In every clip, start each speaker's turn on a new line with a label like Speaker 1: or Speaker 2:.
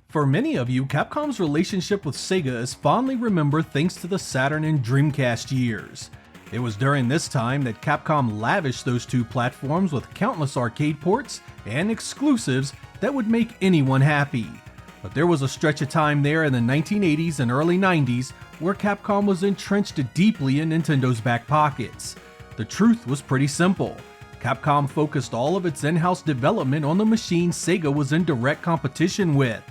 Speaker 1: For many of you, Capcom's relationship with Sega is fondly remembered thanks to the Saturn and Dreamcast years. It was during this time that Capcom lavished those two platforms with countless arcade ports and exclusives that would make anyone happy. But there was a stretch of time there in the 1980s and early 90s where Capcom was entrenched deeply in Nintendo's back pockets. The truth was pretty simple. Capcom focused all of its in-house development on the machines Sega was in direct competition with.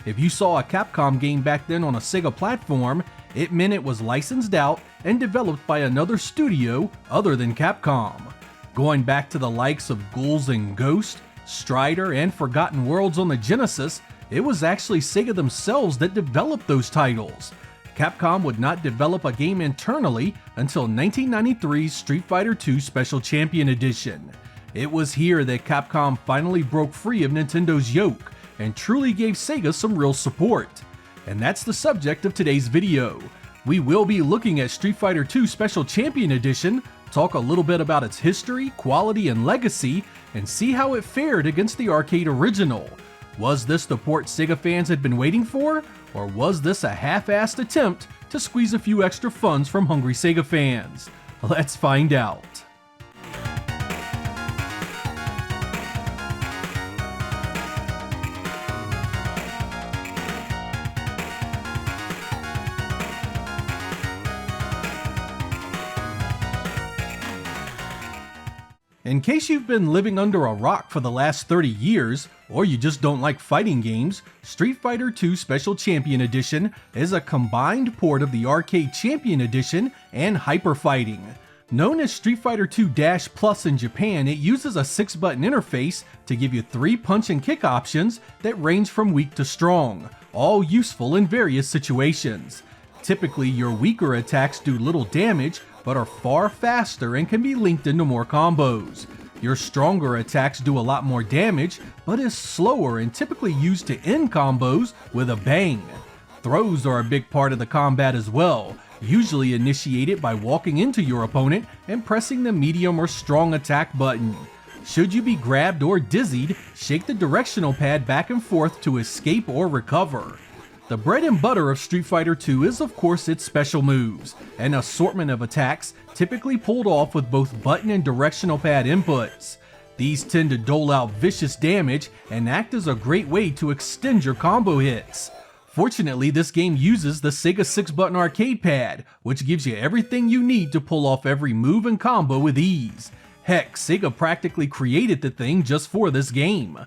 Speaker 1: If you saw a Capcom game back then on a Sega platform, it meant it was licensed out and developed by another studio other than Capcom. Going back to the likes of Ghouls and Ghosts, Strider, and Forgotten Worlds on the Genesis, it was actually Sega themselves that developed those titles. Capcom would not develop a game internally until 1993's Street Fighter II Special Champion Edition. It was here that Capcom finally broke free of Nintendo's yoke and truly gave Sega some real support. And that's the subject of today's video. We will be looking at Street Fighter II Special Champion Edition, talk a little bit about its history, quality, and legacy, and see how it fared against the arcade original. Was this the port Sega fans had been waiting for, or was this a half-assed attempt to squeeze a few extra funds from hungry Sega fans? Let's find out. In case you've been living under a rock for the last 30 years, or you just don't like fighting games, Street Fighter II Special Champion Edition is a combined port of the Arcade Champion Edition and Hyper Fighting. Known as Street Fighter II Dash Plus in Japan, it uses a 6-button interface to give you 3 punch and kick options that range from weak to strong, all useful in various situations. Typically, your weaker attacks do little damage, but are far faster and can be linked into more combos. Your stronger attacks do a lot more damage, but is slower and typically used to end combos with a bang. Throws are a big part of the combat as well, usually initiated by walking into your opponent and pressing the medium or strong attack button. Should you be grabbed or dizzied, shake the directional pad back and forth to escape or recover. The bread and butter of Street Fighter II is of course its special moves, an assortment of attacks typically pulled off with both button and directional pad inputs. These tend to dole out vicious damage and act as a great way to extend your combo hits. Fortunately, this game uses the Sega 6-button arcade pad, which gives you everything you need to pull off every move and combo with ease. Heck, Sega practically created the thing just for this game.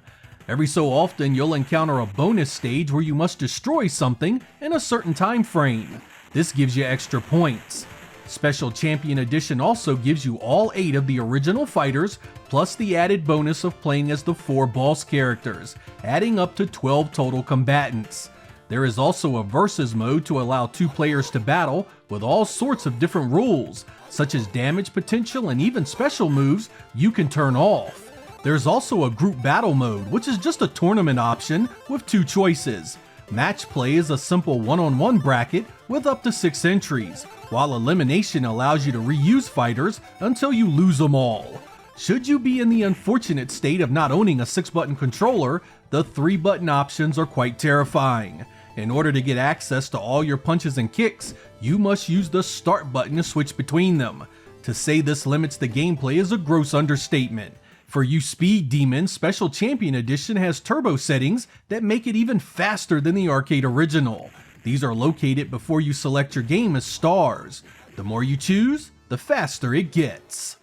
Speaker 1: Every so often, you'll encounter a bonus stage where you must destroy something in a certain time frame. This gives you extra points. Special Champion Edition also gives you all 8 of the original fighters, plus the added bonus of playing as the 4 boss characters, adding up to 12 total combatants. There is also a versus mode to allow 2 players to battle with all sorts of different rules, such as damage potential and even special moves you can turn off. There's also a group battle mode, which is just a tournament option with 2 choices. Match play is a simple one-on-one bracket with up to 6 entries, while elimination allows you to reuse fighters until you lose them all. Should you be in the unfortunate state of not owning a 6-button controller, the 3-button options are quite terrifying. In order to get access to all your punches and kicks, you must use the start button to switch between them. To say this limits the gameplay is a gross understatement. For you speed demons, Special Champion Edition has turbo settings that make it even faster than the arcade original. These are located before you select your game as stars. The more you choose, the faster it gets.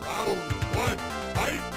Speaker 2: Round 1, fight!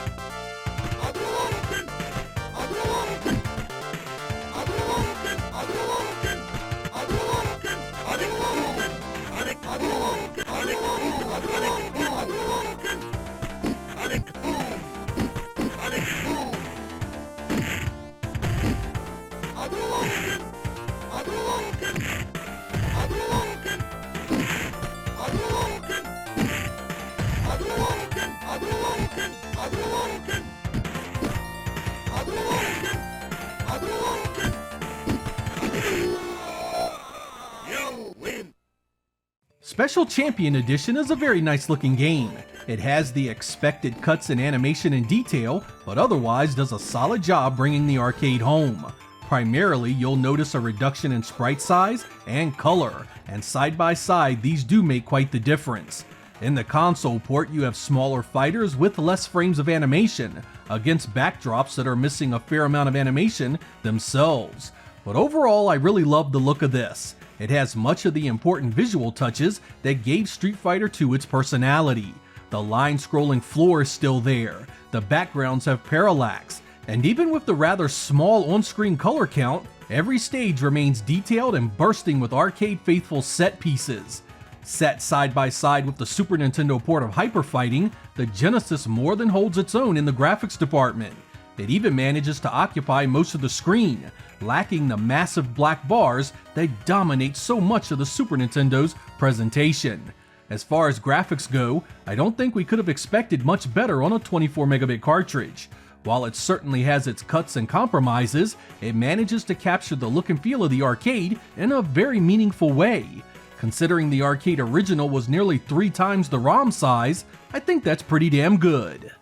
Speaker 1: Special Champion Edition is a very nice looking game. It has the expected cuts in animation and detail, but otherwise does a solid job bringing the arcade home. Primarily, you'll notice a reduction in sprite size and color, and side by side these do make quite the difference. In the console port, you have smaller fighters with less frames of animation, against backdrops that are missing a fair amount of animation themselves. But overall, I really love the look of this. It has much of the important visual touches that gave Street Fighter II its personality. The line-scrolling floor is still there, the backgrounds have parallax, and even with the rather small on-screen color count, every stage remains detailed and bursting with arcade-faithful set pieces. Set side by side with the Super Nintendo port of Hyper Fighting, the Genesis more than holds its own in the graphics department. It even manages to occupy most of the screen, lacking the massive black bars that dominate so much of the Super Nintendo's presentation. As far as graphics go, I don't think we could have expected much better on a 24 megabit cartridge. While it certainly has its cuts and compromises, it manages to capture the look and feel of the arcade in a very meaningful way. Considering the arcade original was nearly 3 times the ROM size, I think that's pretty damn good.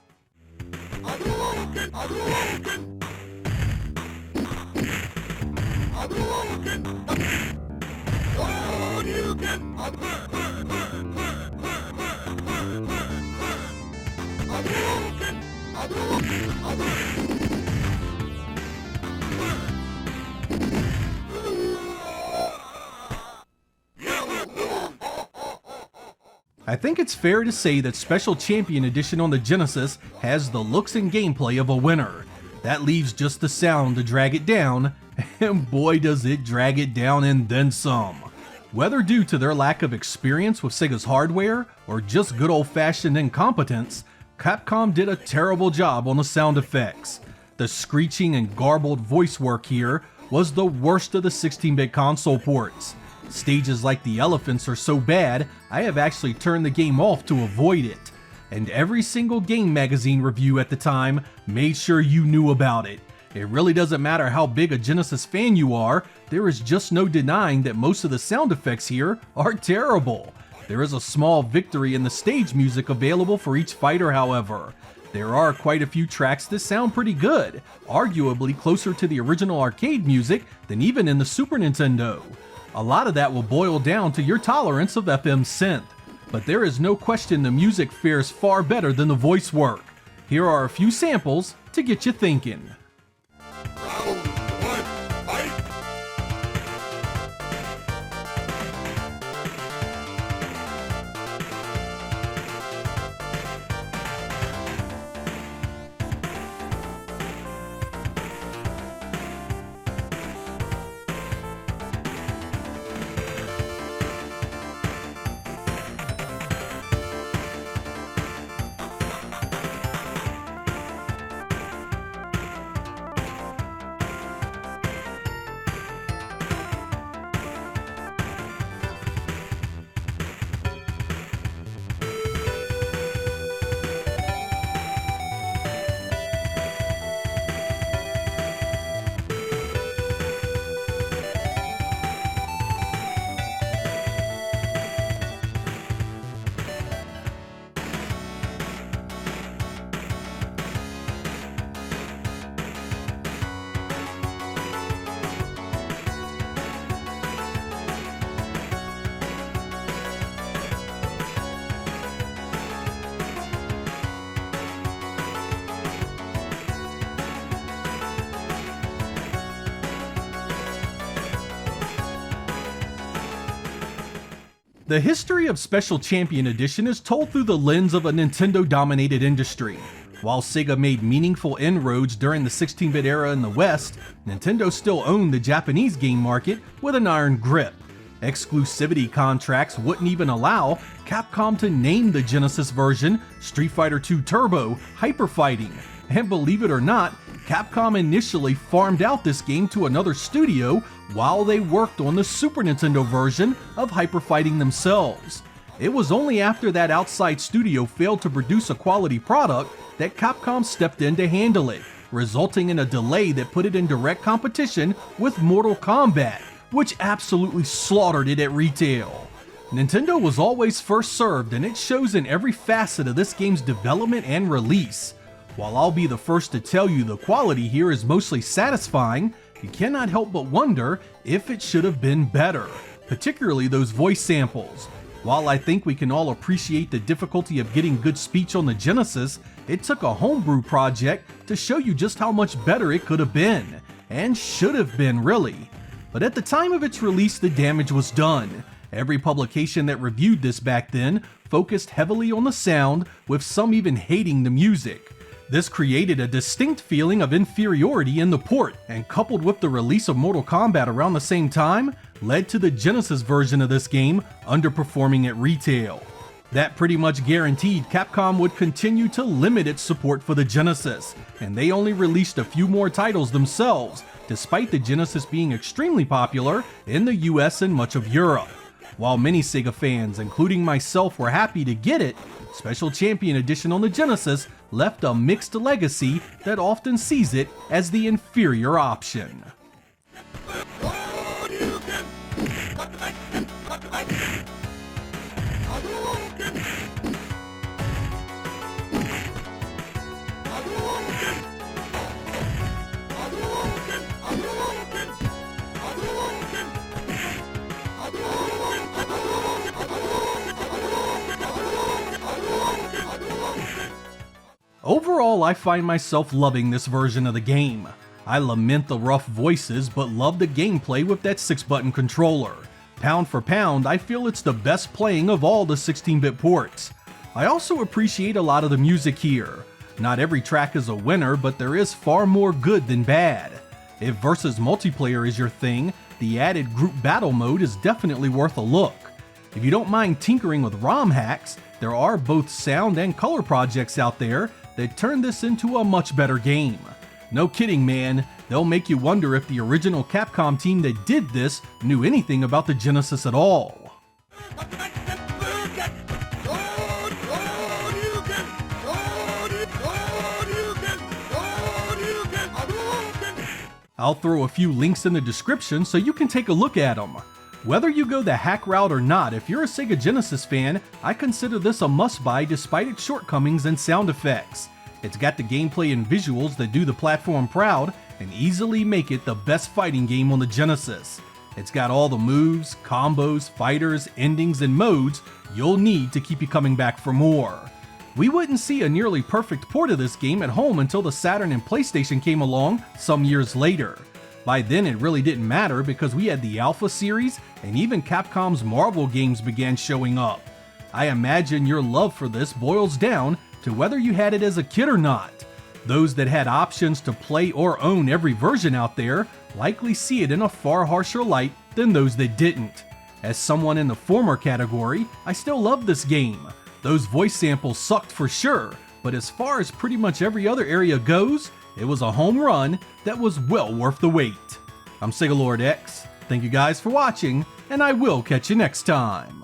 Speaker 1: I think it's fair to say that Special Champion Edition on the Genesis has the looks and gameplay of a winner. That leaves just the sound to drag it down, and boy does it drag it down and then some. Whether due to their lack of experience with Sega's hardware, or just good old-fashioned incompetence, Capcom did a terrible job on the sound effects. The screeching and garbled voice work here was the worst of the 16-bit console ports. Stages like the elephants are so bad, I have actually turned the game off to avoid it. And every single game magazine review at the time made sure you knew about it. It really doesn't matter how big a Genesis fan you are, there is just no denying that most of the sound effects here are terrible. There is a small victory in the stage music available for each fighter, however. There are quite a few tracks that sound pretty good, arguably closer to the original arcade music than even in the Super Nintendo. A lot of that will boil down to your tolerance of FM synth, but there is no question the music fares far better than the voice work. Here are a few samples to get you thinking.
Speaker 2: Round 1, fight!
Speaker 1: The history of Special Champion Edition is told through the lens of a Nintendo-dominated industry. While Sega made meaningful inroads during the 16-bit era in the West, Nintendo still owned the Japanese game market with an iron grip. Exclusivity contracts wouldn't even allow Capcom to name the Genesis version Street Fighter II Turbo Hyper Fighting, and believe it or not, Capcom initially farmed out this game to another studio while they worked on the Super Nintendo version of Hyper Fighting themselves. It was only after that outside studio failed to produce a quality product that Capcom stepped in to handle it, resulting in a delay that put it in direct competition with Mortal Kombat, which absolutely slaughtered it at retail. Nintendo was always first served, and it shows in every facet of this game's development and release. While I'll be the first to tell you the quality here is mostly satisfying, you cannot help but wonder if it should have been better, particularly those voice samples. While I think we can all appreciate the difficulty of getting good speech on the Genesis, it took a homebrew project to show you just how much better it could have been, and should have been really. But at the time of its release, the damage was done. Every publication that reviewed this back then focused heavily on the sound, with some even hating the music. This created a distinct feeling of inferiority in the port, and coupled with the release of Mortal Kombat around the same time, led to the Genesis version of this game underperforming at retail. That pretty much guaranteed Capcom would continue to limit its support for the Genesis, and they only released a few more titles themselves, despite the Genesis being extremely popular in the US and much of Europe. While many Sega fans, including myself, were happy to get it, Special Champion Edition on the Genesis left a mixed legacy that often sees it as the inferior option. Overall, I find myself loving this version of the game. I lament the rough voices, but love the gameplay with that 6-button controller. Pound for pound, I feel it's the best playing of all the 16-bit ports. I also appreciate a lot of the music here. Not every track is a winner, but there is far more good than bad. If versus multiplayer is your thing, the added group battle mode is definitely worth a look. If you don't mind tinkering with ROM hacks, there are both sound and color projects out there that turn this into a much better game. No kidding, man, they'll make you wonder if the original Capcom team that did this knew anything about the Genesis at all. I'll throw a few links in the description so you can take a look at them. Whether you go the hack route or not, if you're a Sega Genesis fan, I consider this a must-buy despite its shortcomings and sound effects. It's got the gameplay and visuals that do the platform proud and easily make it the best fighting game on the Genesis. It's got all the moves, combos, fighters, endings, and modes you'll need to keep you coming back for more. We wouldn't see a nearly perfect port of this game at home until the Saturn and PlayStation came along some years later. By then it really didn't matter because we had the Alpha series and even Capcom's Marvel games began showing up. I imagine your love for this boils down to whether you had it as a kid or not. Those that had options to play or own every version out there likely see it in a far harsher light than those that didn't. As someone in the former category, I still love this game. Those voice samples sucked for sure, but as far as pretty much every other area goes, it was a home run that was well worth the wait. I'm Sega Lord X, thank you guys for watching, and I will catch you next time.